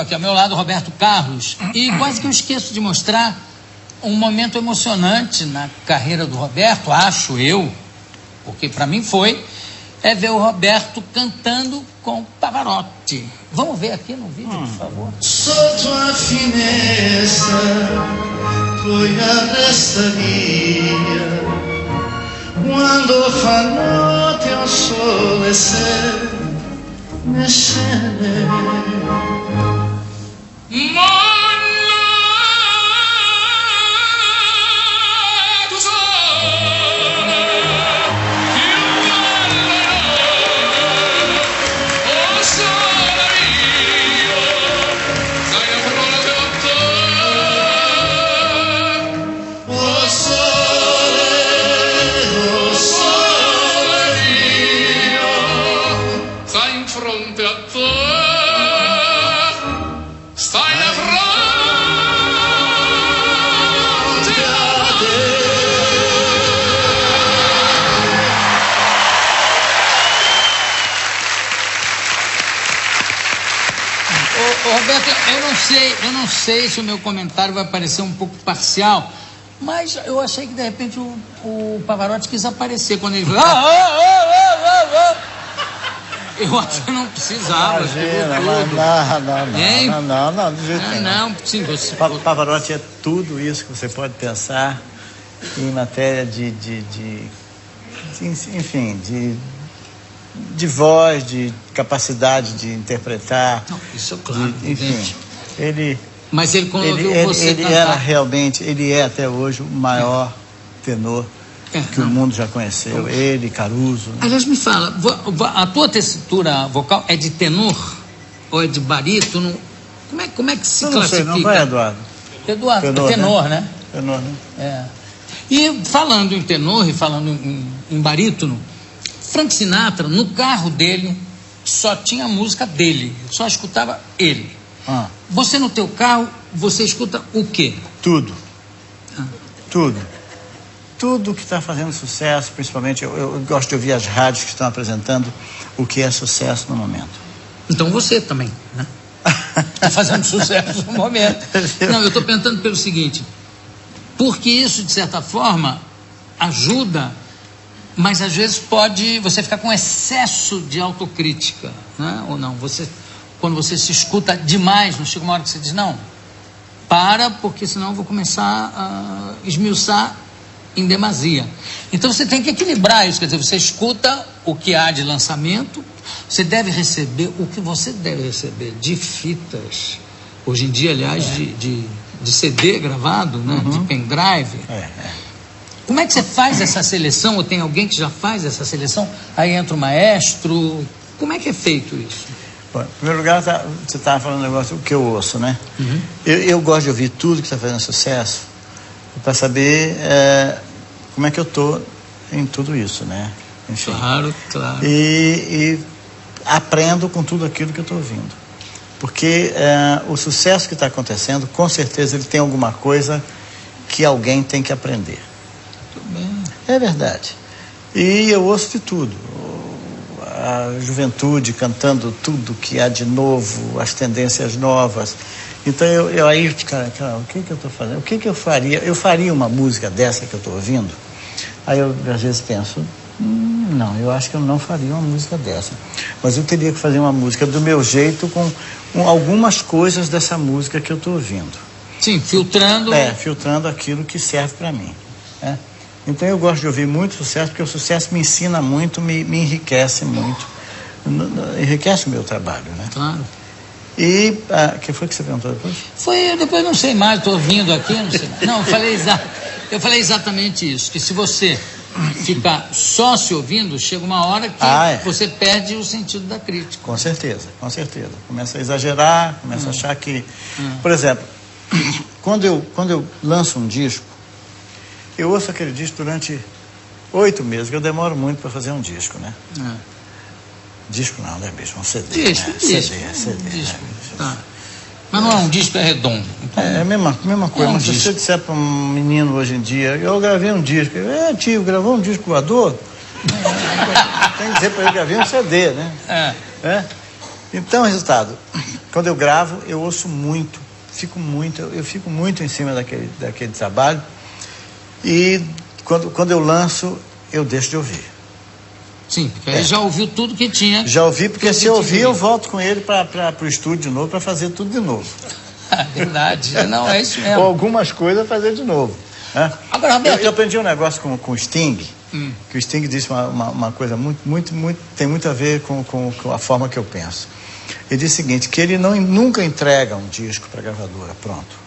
aqui ao meu lado, Roberto Carlos, e quase que eu esqueço de mostrar um momento emocionante na carreira do Roberto, acho eu, porque para mim foi, é ver o Roberto cantando com Pavarotti. Vamos ver aqui no vídeo, por favor. Sotto a finestra, poi arresta via, quando fa notte al sole se ne scende. Roberto, eu não sei se o meu comentário vai parecer um pouco parcial, mas eu achei que de repente o Pavarotti quis aparecer quando ele falou. Eu acho que não precisava. Imagina, não, de jeito nenhum. Não, sim, você... Pavarotti é tudo isso que você pode pensar em matéria enfim, de voz, de capacidade de interpretar. Não, isso é claro. Enfim, ele... Mas ele, quando ouviu você ele cantar... era realmente, ele é até hoje o maior tenor que o mundo já conheceu. Ele, Caruso. Né? Aliás, me fala, a tua tessitura vocal é de tenor ou é de barítono? Como é que se classifica? Não sei, não vai, Eduardo? Eduardo, tenor, né? Tenor, né? É. E falando em tenor e falando em barítono, Frank Sinatra, no carro dele, só tinha música dele, só escutava ele. Você no teu carro, você escuta o quê? Tudo. Tudo que está fazendo sucesso, principalmente, eu gosto de ouvir as rádios que estão apresentando o que é sucesso no momento. Então você também, né? Está fazendo sucesso no momento. Não, eu estou perguntando pelo seguinte, porque isso, de certa forma, ajuda, mas às vezes pode você ficar com excesso de autocrítica, né? Ou não? Quando você se escuta demais, não chega uma hora que você diz, não, para, porque senão eu vou começar a esmiuçar em demasia. Então você tem que equilibrar isso, quer dizer, você escuta o que há de lançamento, você deve receber o que você deve receber de fitas, hoje em dia, aliás, de CD gravado, né? De pendrive. Como é que você faz essa seleção? Ou tem alguém que já faz essa seleção? Aí entra o maestro. Como é que é feito isso? Bom, em primeiro lugar, você estava falando um negócio, o que eu ouço, né? Eu gosto de ouvir tudo que está fazendo sucesso para saber como é que eu estou em tudo isso, né? Enfim. Claro. E aprendo com tudo aquilo que eu estou ouvindo. Porque o sucesso que está acontecendo, com certeza ele tem alguma coisa que alguém tem que aprender. Muito bem. É verdade. E eu ouço de tudo. A juventude cantando tudo que há de novo, as tendências novas. Então eu aí, cara, o que eu estou fazendo? O que eu faria? Eu faria uma música dessa que eu estou ouvindo? Aí eu às vezes penso, não, eu acho que eu não faria uma música dessa. Mas eu teria que fazer uma música do meu jeito, com algumas coisas dessa música que eu estou ouvindo. Sim, filtrando. Filtrando aquilo que serve para mim. Né? Então eu gosto de ouvir muito sucesso, porque o sucesso me ensina muito, me enriquece muito. Enriquece o meu trabalho, né? Claro. E o que foi que você perguntou depois? Depois não sei mais, estou ouvindo aqui, não sei mais. Não, eu falei exatamente isso, que se você ficar só se ouvindo, chega uma hora que você perde o sentido da crítica. Com certeza. Começa a exagerar, começa a achar que... Por exemplo, quando eu lanço um disco, eu ouço aquele disco durante 8 meses, que eu demoro muito para fazer um disco, né? Disco não, né, bicho? Um CD. Disco. Né? Tá. Mas não é um disco, é redondo. Então, é a mesma coisa. Mas se você disser para um menino hoje em dia, eu gravei um disco. Tio, gravou um disco voador? Tem que dizer para ele, gravei um CD, né? Então, resultado, quando eu gravo, eu ouço muito, eu fico muito em cima daquele trabalho, e quando eu lanço, eu deixo de ouvir. Sim, porque aí já ouviu tudo que tinha. Já ouvi, porque se eu ouvir, eu volto com ele para o estúdio de novo, para fazer tudo de novo. Verdade, não, é isso mesmo. Ou algumas coisas fazer de novo. Né? Agora, Roberto, eu aprendi um negócio com o Sting, que o Sting disse uma coisa tem muito a ver com a forma que eu penso. Ele disse o seguinte, que ele nunca entrega um disco para a gravadora, pronto.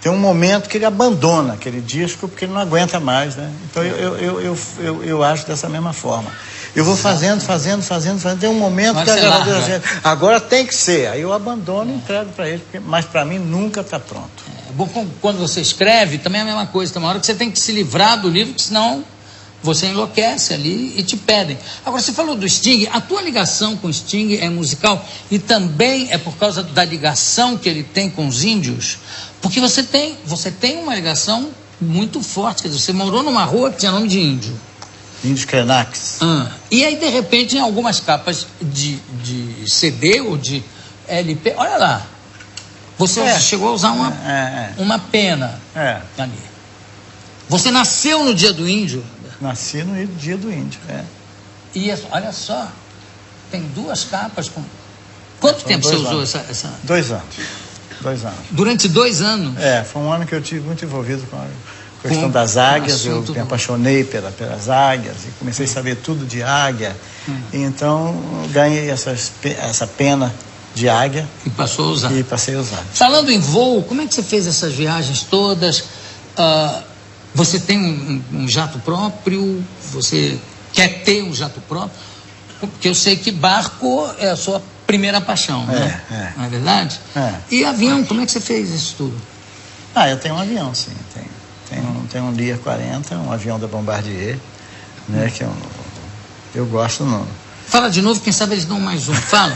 Tem um momento que ele abandona aquele disco porque ele não aguenta mais, né? Então eu acho dessa mesma forma. Eu vou fazendo. Tem um momento que a gravadora diz, agora tem que ser. Aí eu abandono e entrego para ele, mas para mim nunca está pronto. É bom quando você escreve, também é a mesma coisa. Tem uma hora que você tem que se livrar do livro, porque senão você enlouquece ali e te pedem. Agora, você falou do Sting, a tua ligação com o Sting é musical e também é por causa da ligação que ele tem com os índios, porque você tem uma ligação muito forte, quer dizer, você morou numa rua que tinha nome de índio. Índios Krenax. E aí, de repente, em algumas capas de CD ou de LP, olha lá, você chegou a usar uma pena ali. Você nasceu no dia do índio? Nasci no dia do índio, E olha só, tem 2 capas com... Quanto tempo você usou essa... 2 anos. 2 anos. Durante 2 anos? Foi um ano que eu tive muito envolvido com a questão das águias. Eu me apaixonei pelas águias e comecei a saber tudo de águia. E então ganhei essa pena de águia. E passou a usar. E passei a usar. Falando em voo, como é que você fez essas viagens todas? Você tem um jato próprio? Você quer ter um jato próprio? Porque eu sei que barco é a sua primeira paixão, né? Não é verdade? E avião, como é que você fez isso tudo? Eu tenho um avião, sim. Tem um Lear 40, um avião da Bombardier, né? Que eu gosto não. Fala de novo, quem sabe eles dão mais um. Fala.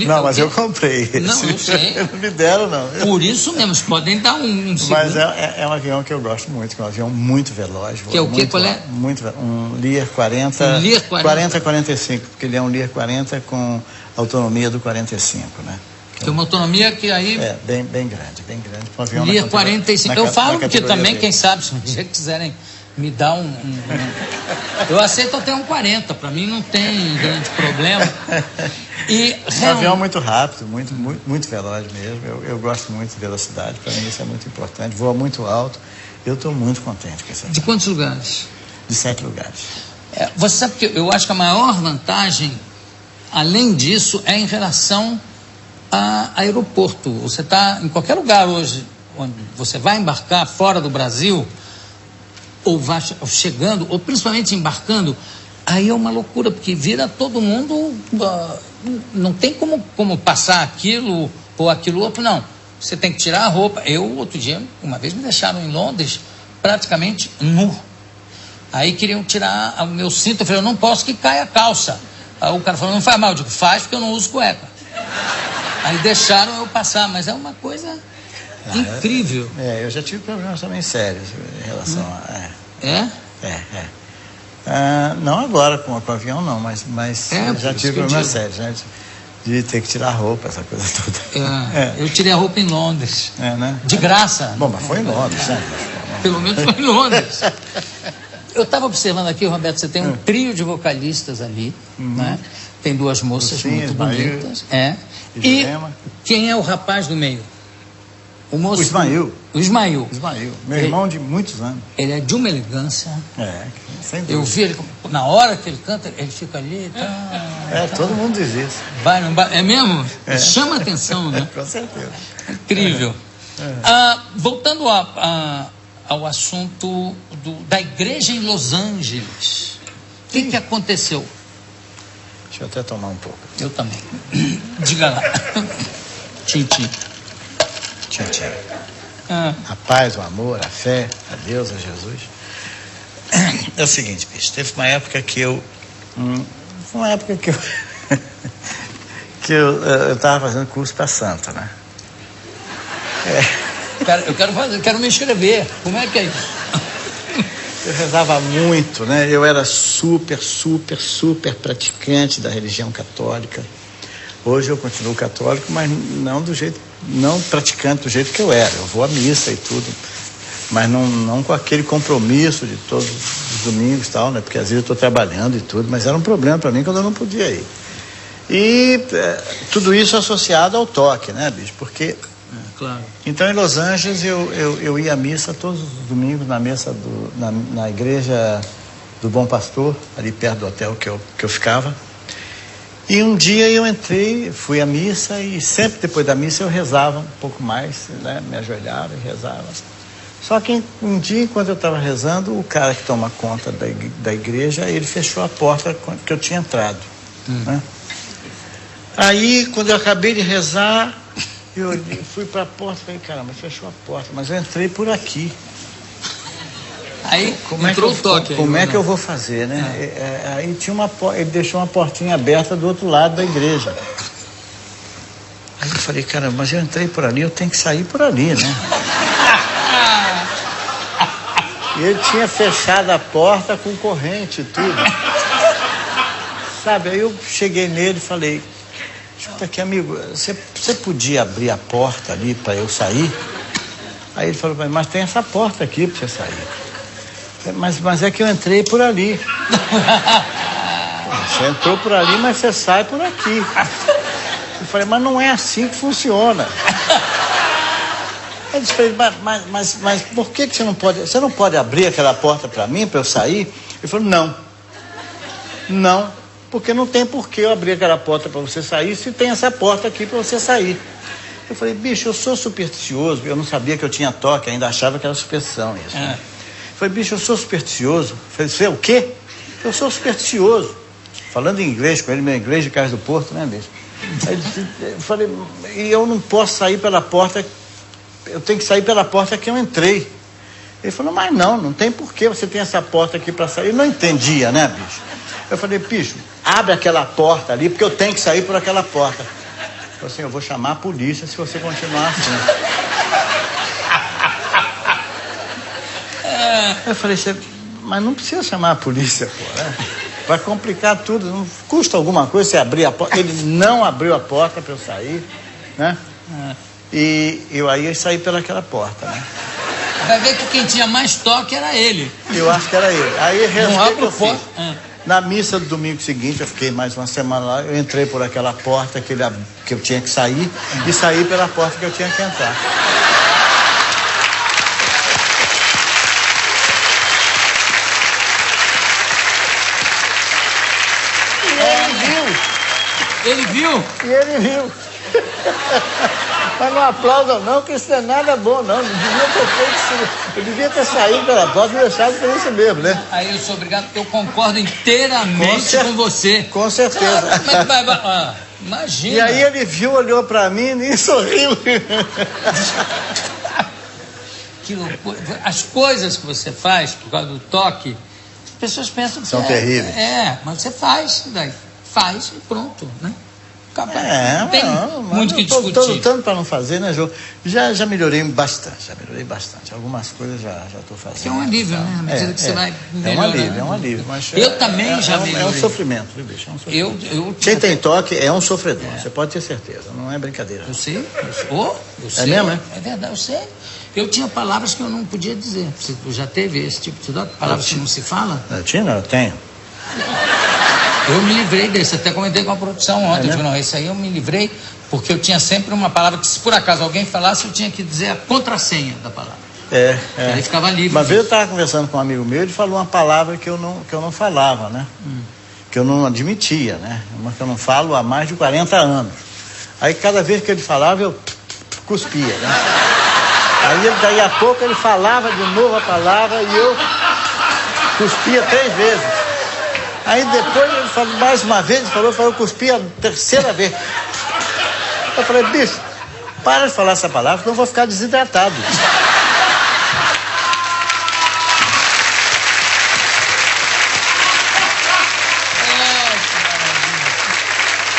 Não, mas eu comprei esse. Não, eu sei. Não me deram, não. Por isso mesmo, eles podem dar um segundo. Mas é um avião que eu gosto muito, que é um avião muito veloz. Que é o quê? Qual é? Um Lear 40. Lear 40-45, porque ele é um Lear 40 com autonomia do 45, né? Tem uma autonomia que aí... bem grande. Um avião Lear 45. Eu falo porque também, quem sabe, se um dia quiserem me dar eu aceito até um 40, para mim não tem grande problema. E um avião muito rápido, muito veloz mesmo. Eu gosto muito de velocidade, para mim isso é muito importante. Voa muito alto, eu estou muito contente com esse avião. De quantos lugares? De 7 lugares. Você sabe que eu acho que a maior vantagem, além disso, é em relação a aeroporto. Você está em qualquer lugar hoje, onde você vai embarcar fora do Brasil, ou vai chegando, ou principalmente embarcando, aí é uma loucura, porque vira todo mundo, não tem como passar aquilo ou aquilo outro, não. Você tem que tirar a roupa. Outro dia, uma vez me deixaram em Londres praticamente nu. Aí queriam tirar o meu cinto, eu falei, eu não posso que caia a calça. Aí o cara falou, não faz mal, eu digo, faz porque eu não uso cueca. Aí deixaram eu passar, mas é uma coisa incrível. Eu já tive problemas também sérios em relação a... não agora com o avião não, mas eu já tive problemas sérios, né? De ter que tirar a roupa, essa coisa toda. Eu tirei a roupa em Londres. Né? De graça. Bom, mas foi em Londres, né? Pelo menos foi em Londres. Eu estava observando aqui, Roberto, você tem um trio de vocalistas ali, né? Tem 2 moças muito bonitas. E quem é o rapaz do meio? O moço. O Ismail. Meu irmão de muitos anos. Ele é de uma elegância. Sem dúvida. Eu vi ele, na hora que ele canta, ele fica ali. Todo mundo diz isso. É mesmo? Chama a atenção, né? Com certeza. Incrível. Voltando ao assunto da igreja em Los Angeles. O que aconteceu? Deixa eu até tomar um pouco. Eu também. Diga lá. Tchim-tchim. A paz, o amor, a fé, a Deus, a Jesus. É o seguinte, bicho, teve uma época que eu estava fazendo curso para Santa, né? Eu quero me inscrever. Como é que é isso? Eu rezava muito, né? Eu era super praticante da religião católica. Hoje eu continuo católico, mas não praticante do jeito que eu era. Eu vou à missa e tudo, mas não com aquele compromisso de todos os domingos e tal, né? Porque às vezes eu estou trabalhando e tudo, mas era um problema para mim quando eu não podia ir. E tudo isso associado ao toque, né, bicho? Porque... Claro. Então, em Los Angeles, eu ia à missa todos os domingos, na igreja do Bom Pastor, ali perto do hotel que eu ficava. E um dia eu entrei, fui à missa e sempre depois da missa eu rezava um pouco mais, né? Me ajoelhava e rezava. Só que um dia, enquanto eu estava rezando, o cara que toma conta da igreja, ele fechou a porta que eu tinha entrado, né? Aí, quando eu acabei de rezar, eu fui para a porta e falei, caramba, fechou a porta, mas eu entrei por aqui. Aí entrou o toque. Como é que eu vou fazer, né? Aí tinha ele deixou uma portinha aberta do outro lado da igreja. Aí eu falei, caramba, mas eu entrei por ali, eu tenho que sair por ali, né? E ele tinha fechado a porta com corrente e tudo. Sabe, aí eu cheguei nele e falei, escuta aqui, amigo, você podia abrir a porta ali para eu sair? Aí ele falou, mas tem essa porta aqui para você sair. Mas é que eu entrei por ali. Você entrou por ali, mas você sai por aqui. Eu falei, mas não é assim que funciona. Aí eu disse pra ele, mas por que você não pode... Você não pode abrir aquela porta para mim, para eu sair? Ele falou, não, porque não tem por que eu abrir aquela porta para você sair se tem essa porta aqui para você sair. Eu falei, bicho, eu sou supersticioso. Eu não sabia que eu tinha toque, ainda achava que era superstição isso. Né? Eu falei, bicho, eu sou supersticioso. Eu falei, você é o quê? Eu sou supersticioso. Falando em inglês com ele, meu inglês de Cais do Porto, né, bicho? Aí eu falei, e eu não posso sair pela porta, eu tenho que sair pela porta que eu entrei. Ele falou, mas não tem porquê, você tem essa porta aqui para sair. Eu não entendia, né, bicho? Eu falei, bicho, abre aquela porta ali, porque eu tenho que sair por aquela porta. Ele falou assim, eu vou chamar a polícia se você continuar assim. Eu falei, mas não precisa chamar a polícia, pô, né? Vai complicar tudo, não custa alguma coisa você abrir a porta. Ele não abriu a porta para eu sair, né? E eu saí pelaquela porta, né? Vai ver que quem tinha mais toque era ele. Eu acho que era ele. Aí não abre a porta. Na missa do domingo seguinte, eu fiquei mais uma semana lá, eu entrei por aquela porta que eu tinha que sair e saí pela porta que eu tinha que entrar. Ele viu? E ele viu. Mas não aplaudam não, que isso não é nada bom não. Não devia ter feito isso. Eu devia ter saído pela porta e deixado por isso mesmo, né? Aí eu sou obrigado, eu concordo inteiramente com você. Com certeza. Imagina. E aí ele viu, olhou pra mim e sorriu. Que loucura. As coisas que você faz por causa do toque, as pessoas pensam que são terríveis. Mas você faz, daí faz e pronto, né? Não tem muito que discutir. Estou lutando para não fazer, né, Jô? Já melhorei bastante, Algumas coisas já estou fazendo. É um alívio, né? À medida que você vai melhorando. É um alívio. Mas eu também já melhorei. É um sofrimento, viu, bicho? É um sofrimento. Quem tem toque é um sofredor, você pode ter certeza, não é brincadeira. Eu sei. É mesmo, é? É verdade, eu sei. Eu tinha palavras que eu não podia dizer. Você já teve esse tipo de toque? Palavras que não se fala? Eu tenho. Eu me livrei desse, até comentei com a produção ontem. Esse aí eu me livrei, porque eu tinha sempre uma palavra que, se por acaso alguém falasse, eu tinha que dizer a contrassenha da palavra. Aí ficava livre. Uma vez eu estava conversando com um amigo meu, ele falou uma palavra que eu não falava, né? Que eu não admitia, né? Uma que eu não falo há mais de 40 anos. Aí cada vez que ele falava, eu cuspia, né? Aí daí a pouco ele falava de novo a palavra e eu cuspia 3 vezes. Aí depois ele falou mais uma vez, eu cuspi a 3ª vez. Eu falei, bicho, para de falar essa palavra, senão eu vou ficar desidratado.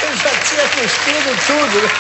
Eu já tinha cuspido tudo.